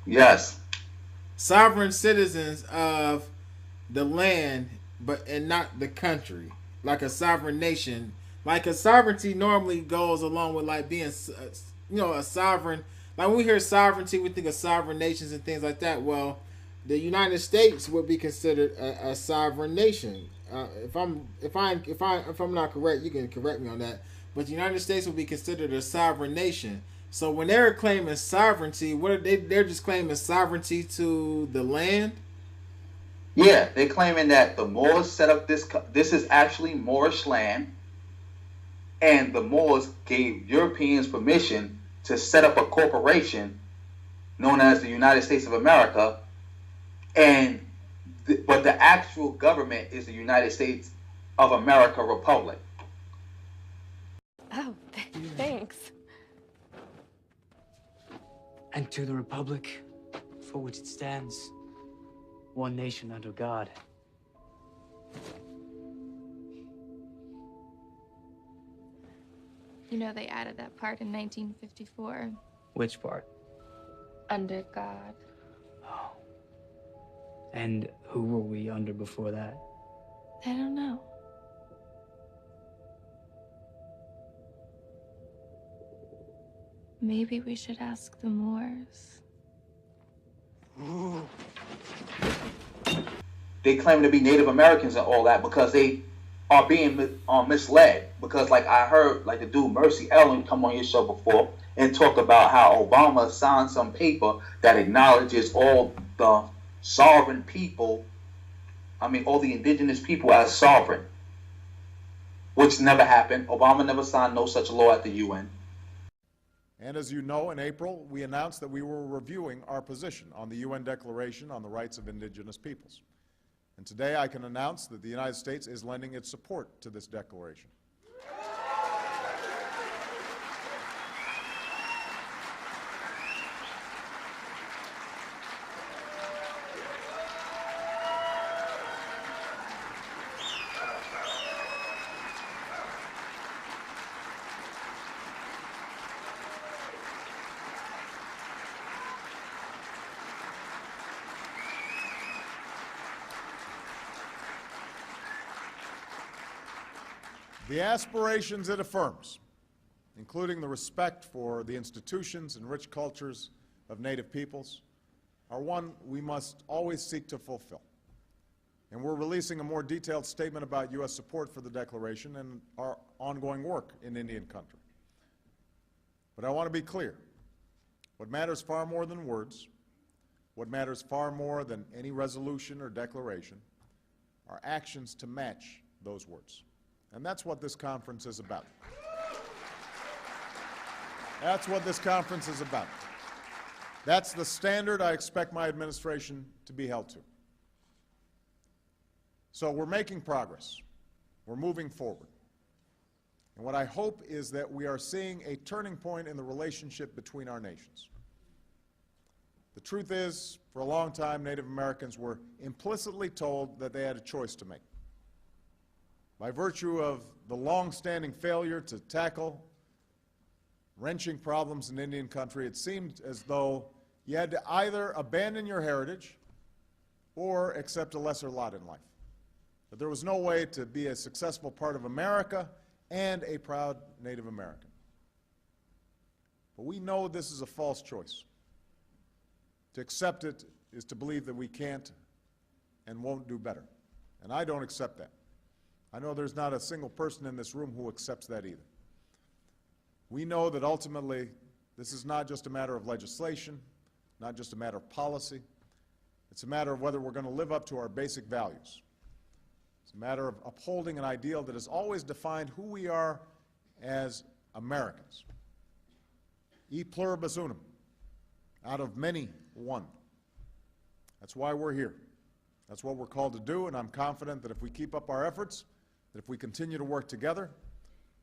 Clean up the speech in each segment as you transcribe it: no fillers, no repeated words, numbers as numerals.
Yes. Sovereign citizens of the land, but and not the country, like a sovereign nation. Like a sovereignty normally goes along with like being, a sovereign. Like when we hear sovereignty, we think of sovereign nations and things like that. Well, the United States would be considered a sovereign nation. If I'm not correct, you can correct me on that. But the United States would be considered a sovereign nation. So when they're claiming sovereignty, what are they? They're just claiming sovereignty to the land. Yeah, they're claiming that the Moors set up this. This is actually Moorish land, and the Moors gave Europeans permission to set up a corporation known as the United States of America, and but the actual government is the United States of America Republic. Oh, thanks. And to the republic for which it stands, one nation under God. You know they added that part in 1954. Which part? Under God. Oh. And who were we under before that? I don't know. Maybe we should ask the Moors. They claim to be Native Americans and all that because they are being misled. Because like I heard like the dude Mercy Ellen come on your show before and talk about how Obama signed some paper that acknowledges all the sovereign people. I mean, all the indigenous people as sovereign, which never happened. Obama never signed no such law at the UN. And as you know, in April, we announced that we were reviewing our position on the UN Declaration on the Rights of Indigenous Peoples. And today I can announce that the United States is lending its support to this declaration. The aspirations it affirms, including the respect for the institutions and rich cultures of Native peoples, are one we must always seek to fulfill. And we're releasing a more detailed statement about U.S. support for the Declaration and our ongoing work in Indian country. But I want to be clear. What matters far more than words, what matters far more than any resolution or declaration, are actions to match those words. And that's what this conference is about. That's what this conference is about. That's the standard I expect my administration to be held to. So we're making progress. We're moving forward. And what I hope is that we are seeing a turning point in the relationship between our nations. The truth is, for a long time, Native Americans were implicitly told that they had a choice to make. By virtue of the long-standing failure to tackle wrenching problems in Indian country, it seemed as though you had to either abandon your heritage or accept a lesser lot in life. But there was no way to be a successful part of America and a proud Native American. But we know this is a false choice. To accept it is to believe that we can't and won't do better. And I don't accept that. I know there's not a single person in this room who accepts that either. We know that ultimately this is not just a matter of legislation, not just a matter of policy. It's a matter of whether we're going to live up to our basic values. It's a matter of upholding an ideal that has always defined who we are as Americans. E pluribus unum, out of many, one. That's why we're here. That's what we're called to do, and I'm confident that if we keep up our efforts, that if we continue to work together,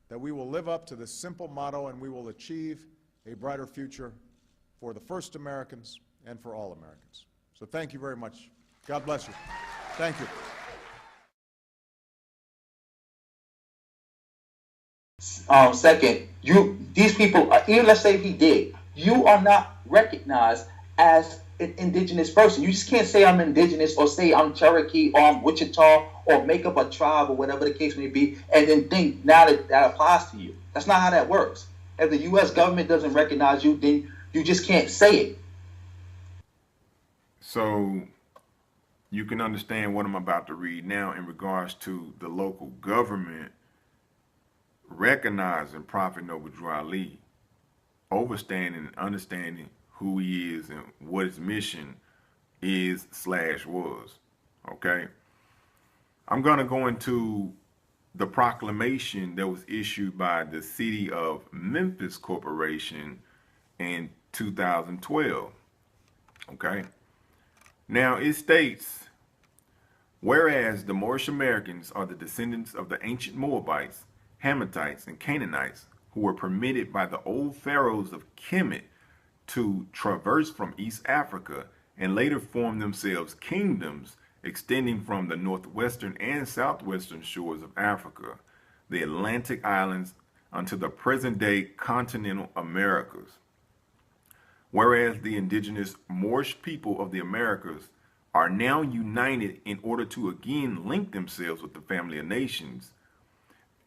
that we will live up to this simple motto and we will achieve a brighter future for the first Americans and for all Americans. So thank you very much. God bless you. Thank you. Second, these people, even let's say he did, you are not recognized as an indigenous person. You just can't say I'm indigenous or say I'm Cherokee or I'm Wichita or make up a tribe or whatever the case may be and then think now that applies to you. That's not how that works. If the U.S. government doesn't recognize you, then you just can't say it. So you can understand what I'm about to read now in regards to the local government recognizing Prophet Noble Drew Ali, overstanding and understanding who he is and what his mission is/was. Okay. I'm going to go into the proclamation that was issued by the City of Memphis Corporation in 2012. Okay. Now it states, whereas the Moorish Americans are the descendants of the ancient Moabites, Hammatites, and Canaanites who were permitted by the old pharaohs of Kemet to traverse from East Africa and later form themselves kingdoms extending from the northwestern and southwestern shores of Africa, the Atlantic islands, unto the present-day continental Americas. Whereas the indigenous Moorish people of the Americas are now united in order to again link themselves with the family of nations,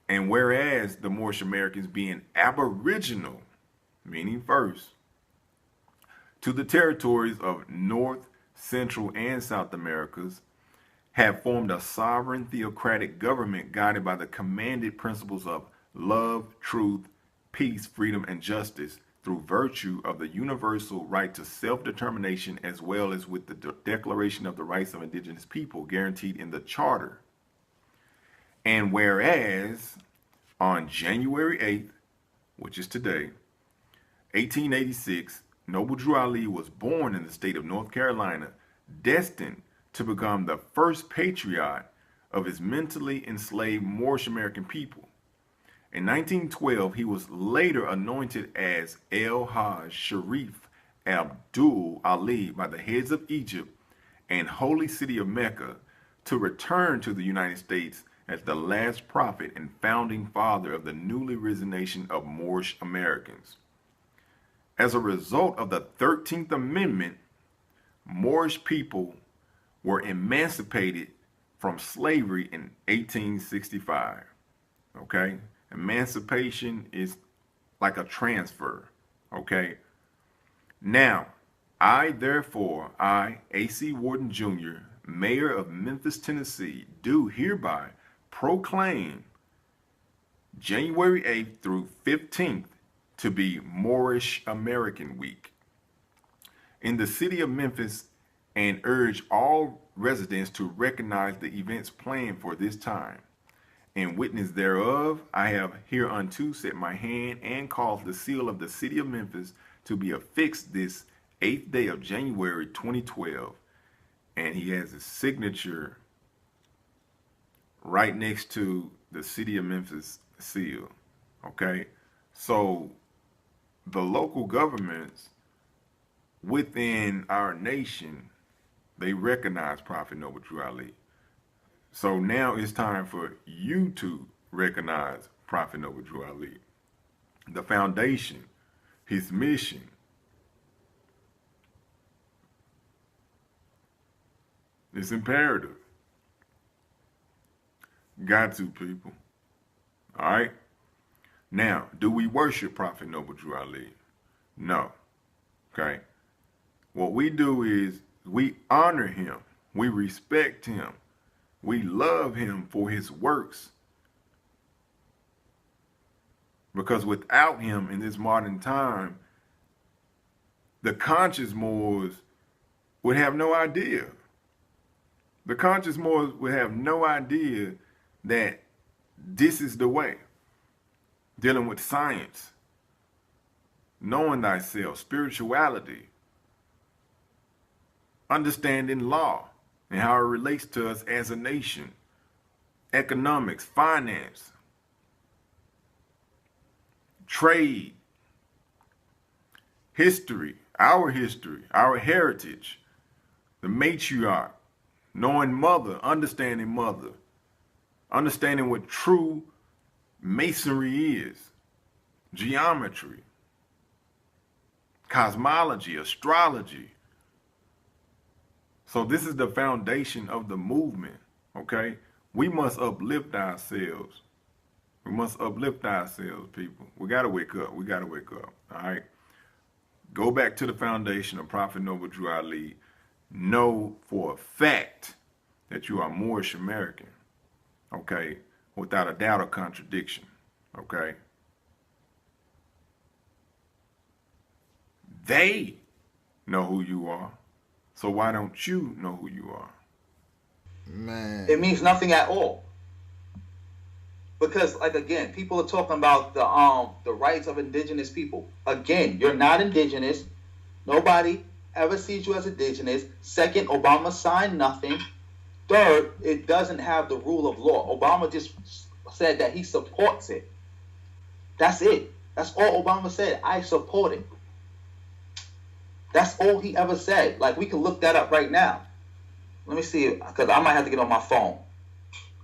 and whereas the Moorish Americans being aboriginal, meaning first, to the territories of North, Central, and South Americas, have formed a sovereign theocratic government guided by the commanded principles of love, truth, peace, freedom, and justice through virtue of the universal right to self-determination as well as with the Declaration of the Rights of Indigenous People guaranteed in the Charter. And whereas on January 8th, which is today, 1886, Noble Drew Ali was born in the state of North Carolina, destined to become the first patriarch of his mentally enslaved Moorish American people. In 1912, he was later anointed as El Hajj Sharif Abdul Ali by the heads of Egypt and holy city of Mecca to return to the United States as the last prophet and founding father of the newly risen nation of Moorish Americans. As a result of the 13th Amendment, Moorish people were emancipated from slavery in 1865. Okay? Emancipation is like a transfer. Okay? Now, I, A.C. Warden Jr., Mayor of Memphis, Tennessee, do hereby proclaim January 8th through 15th to be Moorish American Week in the city of Memphis and urge all residents to recognize the events planned for this time. In witness thereof, I have hereunto set my hand and caused the seal of the city of Memphis to be affixed this 8th day of January 2012. And he has his signature right next to the city of Memphis seal. Okay? So the local governments within our nation, they recognize Prophet Noble Drew Ali. So now it's time for you to recognize Prophet Noble Drew Ali. The foundation, his mission. It's imperative. Got to, people. All right? Now, do we worship Prophet Noble Drew Ali? No. Okay? What we do is we honor him. We respect him. We love him for his works. Because without him in this modern time, the conscious Moors would have no idea. The conscious Moors would have no idea that this is the way. Dealing with science, knowing thyself, spirituality, understanding law and how it relates to us as a nation, economics, finance, trade, history, our heritage, the matriarch, knowing mother, understanding what true masonry is, geometry, cosmology, astrology, So this is the foundation of the movement, okay? We must uplift ourselves. We must uplift ourselves, people. We got to wake up. We got to wake up, all right? Go back to the foundation of Prophet Noble Drew Ali. Know for a fact that you are Moorish American, okay? Without a doubt or contradiction, okay? They know who you are. So why don't you know who you are? Man. It means nothing at all. Because, like, again, people are talking about the rights of indigenous people. Again, you're not indigenous. Nobody ever sees you as indigenous. Second, Obama signed nothing. Third, it doesn't have the rule of law. Obama just said that he supports it. That's it. That's all Obama said. I support it. That's all he ever said. Like, we can look that up right now. Let me see, because I might have to get on my phone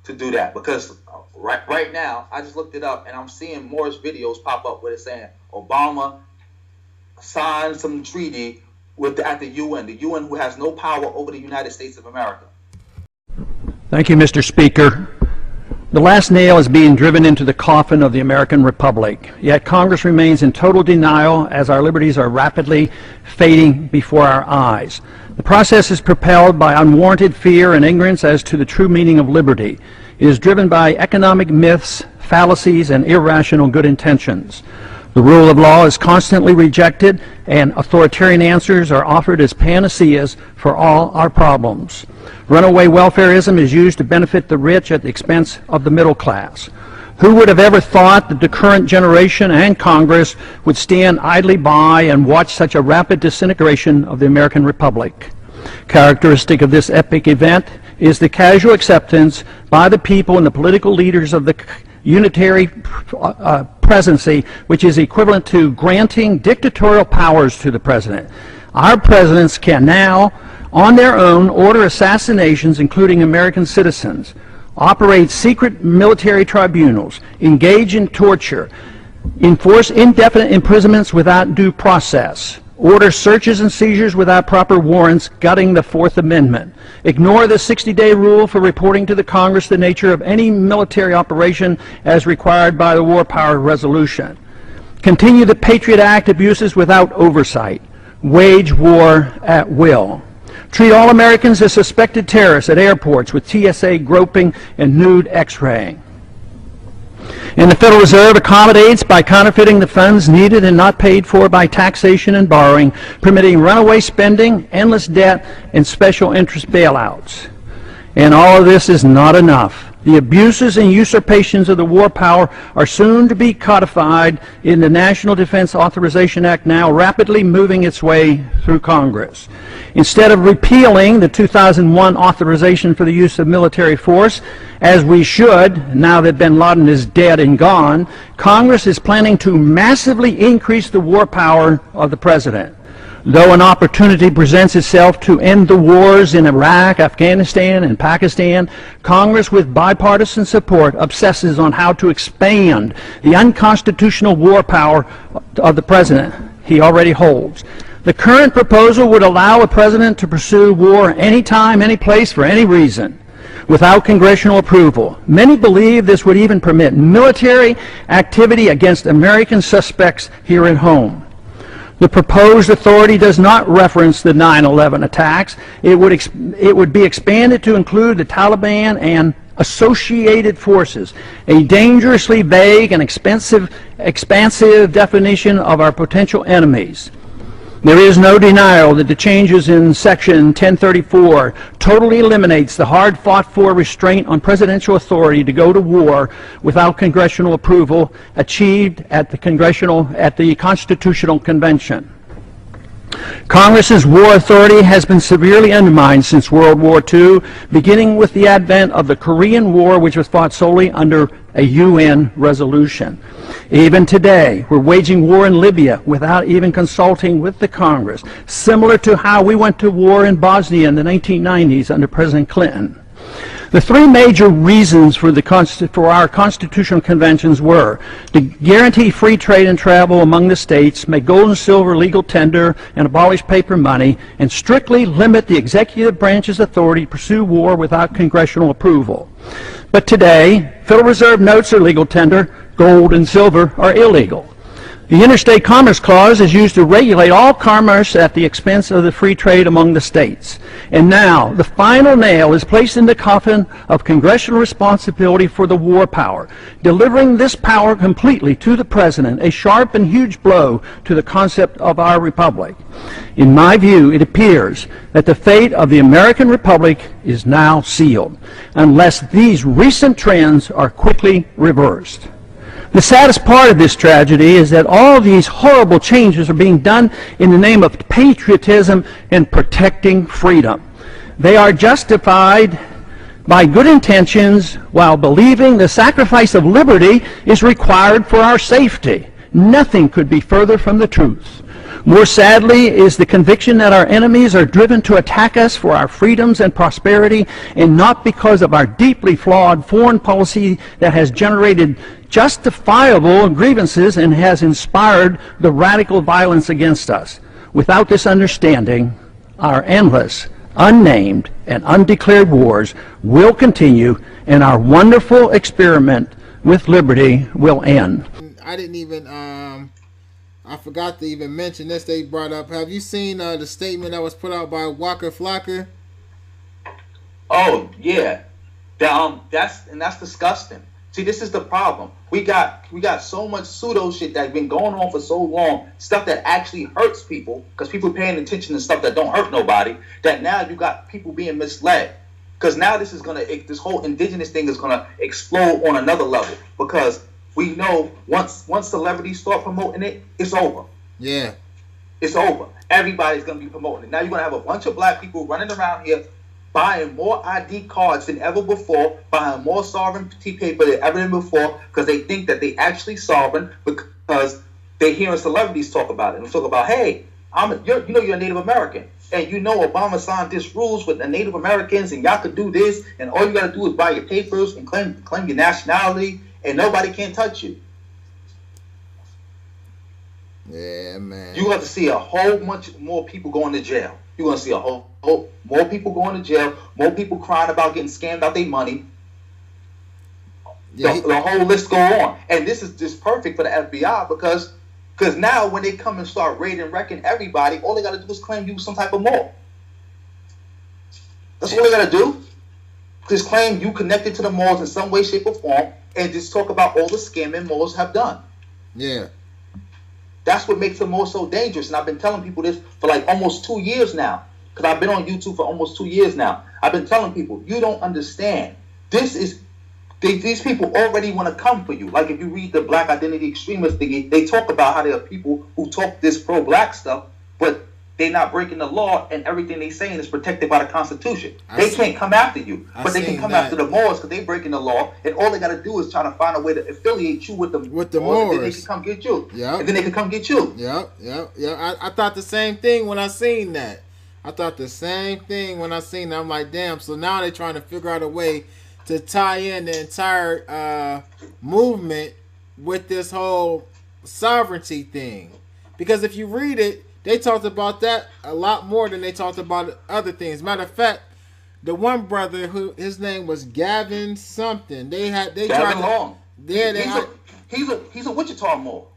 to do that. Because right now, I just looked it up, and I'm seeing more videos pop up where it's saying Obama signed some treaty at the UN who has no power over the United States of America. Thank you, Mr. Speaker. The last nail is being driven into the coffin of the American Republic, yet Congress remains in total denial as our liberties are rapidly fading before our eyes. The process is propelled by unwarranted fear and ignorance as to the true meaning of liberty. It is driven by economic myths, fallacies, and irrational good intentions. The rule of law is constantly rejected, and authoritarian answers are offered as panaceas for all our problems. Runaway welfarism is used to benefit the rich at the expense of the middle class. Who would have ever thought that the current generation and Congress would stand idly by and watch such a rapid disintegration of the American Republic? Characteristic of this epic event is the casual acceptance by the people and the political leaders of the unitary presidency, which is equivalent to granting dictatorial powers to the president. Our presidents can now, on their own, order assassinations, including American citizens, operate secret military tribunals, engage in torture, enforce indefinite imprisonments without due process, order searches and seizures without proper warrants, gutting the Fourth Amendment, ignore the 60-day rule for reporting to the Congress the nature of any military operation as required by the War Powers Resolution, continue the Patriot Act abuses without oversight, wage war at will, treat all Americans as suspected terrorists at airports with TSA groping and nude X-raying. And the Federal Reserve accommodates by counterfeiting the funds needed and not paid for by taxation and borrowing, permitting runaway spending, endless debt, and special interest bailouts. And all of this is not enough. The abuses and usurpations of the war power are soon to be codified in the National Defense Authorization Act, now rapidly moving its way through Congress. Instead of repealing the 2001 authorization for the use of military force, as we should, now that bin Laden is dead and gone, Congress is planning to massively increase the war power of the president. Though an opportunity presents itself to end the wars in Iraq, Afghanistan, and Pakistan, Congress, with bipartisan support, obsesses on how to expand the unconstitutional war power of the president he already holds. The current proposal would allow a president to pursue war anytime, any place, for any reason, without congressional approval. Many believe this would even permit military activity against American suspects here at home. The proposed authority does not reference the 9/11 attacks. It would be expanded to include the Taliban and associated forces, a dangerously vague and expansive definition of our potential enemies. There is no denial that the changes in Section 1034 totally eliminates the hard-fought-for restraint on presidential authority to go to war without congressional approval achieved at the Constitutional Convention. Congress's war authority has been severely undermined since World War II, beginning with the advent of the Korean War, which was fought solely under a UN resolution. Even today, we're waging war in Libya without even consulting with the Congress, similar to how we went to war in Bosnia in the 1990s under President Clinton. The three major reasons for our constitutional conventions were to guarantee free trade and travel among the states, make gold and silver legal tender, and abolish paper money, and strictly limit the executive branch's authority to pursue war without congressional approval. But today, Federal Reserve notes are legal tender, gold and silver are illegal. The Interstate Commerce Clause is used to regulate all commerce at the expense of the free trade among the states. And now, the final nail is placed in the coffin of congressional responsibility for the war power, delivering this power completely to the President, a sharp and huge blow to the concept of our republic. In my view, it appears that the fate of the American Republic is now sealed, unless these recent trends are quickly reversed. The saddest part of this tragedy is that all of these horrible changes are being done in the name of patriotism and protecting freedom. They are justified by good intentions while believing the sacrifice of liberty is required for our safety. Nothing could be further from the truth. More sadly is the conviction that our enemies are driven to attack us for our freedoms and prosperity, and not because of our deeply flawed foreign policy that has generated justifiable grievances and has inspired the radical violence against us. Without this understanding, our endless, unnamed, and undeclared wars will continue, and our wonderful experiment with liberty will end. I didn't even I forgot to even mention this. They brought up. Have you seen the statement that was put out by Waka Flocka? Oh yeah, that's disgusting. See, this is the problem. We got so much pseudo shit that's been going on for so long, stuff that actually hurts people, because people paying attention to stuff that don't hurt nobody. That now you got people being misled, because now this whole indigenous thing is gonna explode on another level, because we know once celebrities start promoting it, it's over. Yeah. It's over. Everybody's going to be promoting it. Now you're going to have a bunch of black people running around here buying more ID cards than ever before, buying more sovereignty paper than ever before, because they think that they actually sovereign, because they're hearing celebrities talk about it. And talk about, hey, you're a Native American, and you know Obama signed this rules with the Native Americans, and y'all could do this, and all you got to do is buy your papers and claim your nationality, and nobody can touch you. Yeah, man. You're going to see a whole bunch more people going to jail. You're going to see a whole more people going to jail, more people crying about getting scammed out their money. Yeah, the whole list go on. And this is just perfect for the FBI, because now when they come and start raiding and wrecking everybody, all they got to do is claim you some type of mole. That's all they got to do. Just claim you connected to the malls in some way, shape, or form, and just talk about all the scamming malls have done. Yeah. That's what makes the mall so dangerous. And I've been telling people this for like almost 2 years now, because I've been on YouTube for almost 2 years now. I've been telling people, you don't understand. These people already want to come for you. Like if you read the Black Identity Extremist thingy, they talk about how there are people who talk this pro-black stuff, but they're not breaking the law, and everything they saying is protected by the Constitution. They can't come after you, but they can come after the Moors because they're breaking the law, and all they got to do is try to find a way to affiliate you with the Moors, and then they can come get you. Yeah. And then they can come get you. Yeah. I thought the same thing when I seen that. I'm like, damn. So now they're trying to figure out a way to tie in the entire movement with this whole sovereignty thing, because if you read it, they talked about that a lot more than they talked about other things. Matter of fact, the one brother who his name was Gavin something, Gavin Long. Yeah, he's a Wichita Moor.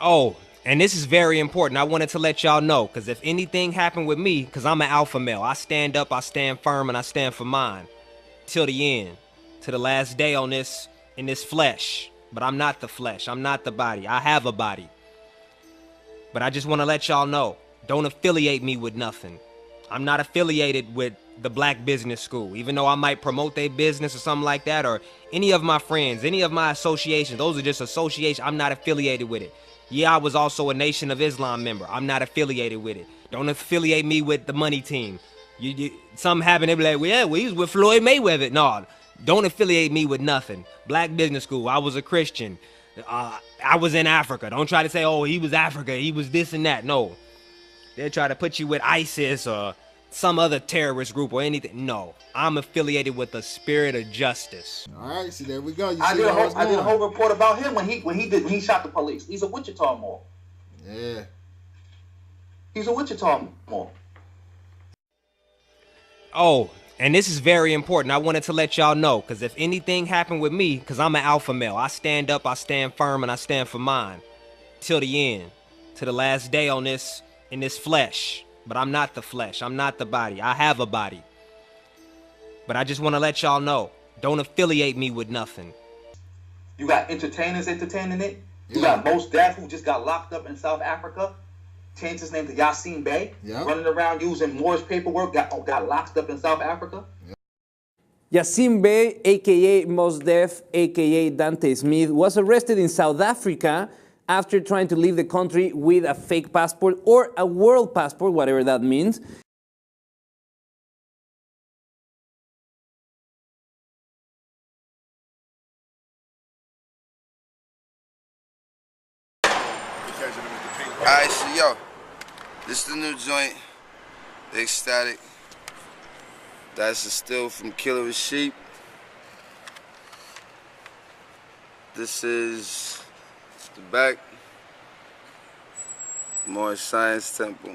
Oh, and this is very important. I wanted to let y'all know, because if anything happened with me, because I'm an alpha male, I stand up, I stand firm, and I stand for mine till the end, to the last day in this flesh. But I'm not the flesh. I'm not the body. I have a body. But I just want to let y'all know, don't affiliate me with nothing. I'm not affiliated with the Black Business School, even though I might promote their business or something like that, or any of my friends, any of my associations. Those are just associations. I'm not affiliated with it. Yeah, I was also a Nation of Islam member. I'm not affiliated with it. Don't affiliate me with the money team. Something happened, they be like, well, yeah, we was with Floyd Mayweather. No, don't affiliate me with nothing. Black Business School, I was a Christian. I was in Africa. Don't try to say, oh, he was Africa, he was this and that. No. They'll try to put you with ISIS or some other terrorist group or anything. No, I'm affiliated with the Spirit of Justice. All right, see, there we go. You I see did where I was I did a going. whole report about him when he shot the police. He's a Wichita Mall. Yeah. He's a Wichita Mall. Oh, and this is very important. I wanted to let y'all know, because if anything happened with me, because I'm an alpha male, I stand up, I stand firm, and I stand for mine. Till the end. To the last day on this, in this flesh. But I'm not the flesh. I'm not the body. I have a body. But I just want to let y'all know, don't affiliate me with nothing. You got entertainers entertaining it. You Yeah. got Mos Def, who just got locked up in South Africa. Changed his name to Yasin Bey. Yep. Running around using Moore's paperwork. Got locked up in South Africa. Yasin Bey, aka Mos Def, aka Dante Smith, was arrested in South Africa after trying to leave the country with a fake passport or a world passport, whatever that means. Alright, so yo, this is the new joint, the Ecstatic. That's a still from Killer with Sheep. This is the back, more Science Temple.